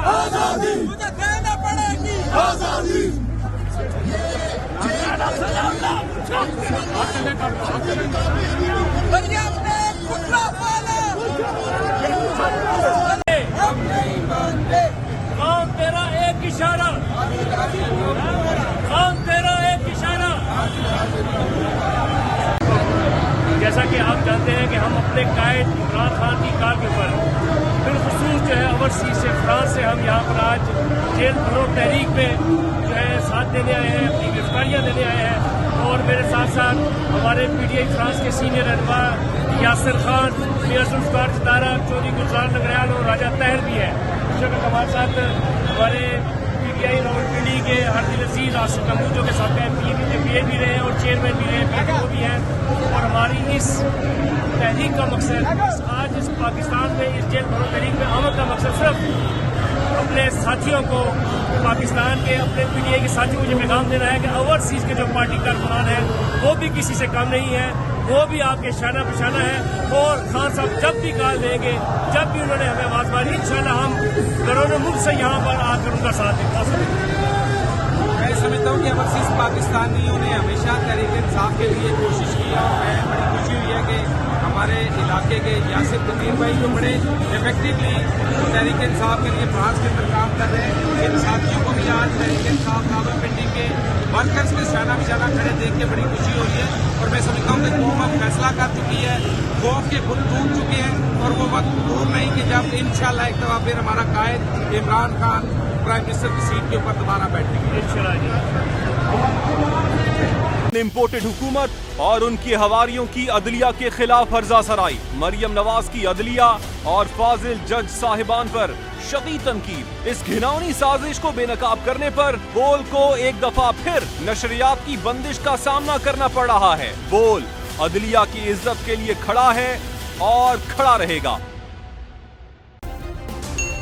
आजादी मुझे देना पड़ेगी आजादी मरियम ने पुतला पाला हम नहीं मानते कौन तेरा एक इशारा, कौन तेरा एक इशारा। जैसा कि आप जानते हैं कि हम अपने कायद इमरान खान की कार के ऊपर बिलखुसूस जो है ओवरसीज से फ्रांस से हम यहाँ पर आज जेल भरो तहरीक में जो है साथ देने आए हैं, अपनी गिरफ्तारियाँ देने आए हैं। और मेरे साथ साथ हमारे PTI फ्रांस के सीनियर रहनुमा यासिर खान, मियां जुल्फकार सितारा, चौधरी गुलजार नगरियाल और राजा तहर भी है। इस वक्त हमारे साथ हमारे PTI रावलपिंडी के हरदिल अजीज आसिफ महमूद जो के साथ MPA भी रहे और चेयरमैन भी रहे, वो भी हैं। और हमारी इस तहरीक का मकसद, आज इस पाकिस्तान में इस जेल भरो तहरीक में आमद का मकसद सिर्फ अपने साथियों को, पाकिस्तान के अपने PTI के साथियों को ये पैगाम देना है कि ओवरसीज के जो पार्टी कारकुनान हैं वो भी किसी से कम नहीं है, वो भी आपके शाना बशाना है। और खान साहब जब भी कॉल देंगे, जब भी उन्होंने हमें आवाज़ मारी, इंशाल्लाह हम घरों मुल्क से यहाँ पर आकर उनका साथ देंगे। मैं समझता हूँ कि ओवरसीज पाकिस्तानियों ने हमेशा तहरीक इंसाफ के लिए कोशिश की है। और मैं बड़ी खुशी हुई है कि हमारे इलाके के यासिर तकीर भाई जो बड़े इफेक्टिवली तहरीक इंसाफ के लिए फ्रांस के अंदर काम कर रहे हैं, इन साथियों को भी आज तहरीक इंसाफ रावलपिंडी के वर्कर्स के शाना बिशाना खड़े देख के बड़ी खुशी हो रही है। और मैं समझता हूँ कि कौम अब फैसला कर चुकी है, खौफ के घुट टूट चुके हैं और वो वक्त दूर नहीं कि जब इंशाल्लाह एक दफा फिर हमारा कायद इमरान खान प्राइम मिनिस्टर की सीट के ऊपर दोबारा बैठेंगे। इम्पोर्टेड हुकूमत और उनकी हवारियों की अदलिया के खिलाफ हर्जा सराई, मरियम नवाज की अदलिया और फाजिल जज साहिबान पर शदीद तनकीद। इस घिनौनी साजिश को बेनकाब करने पर बोल को एक दफा फिर नशरियात की बंदिश का सामना करना पड़ रहा है। बोल अदलिया की इज्जत के लिए खड़ा है और खड़ा रहेगा।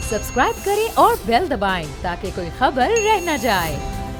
सब्सक्राइब करें और बेल दबाएं ताकि कोई खबर रह न जाए।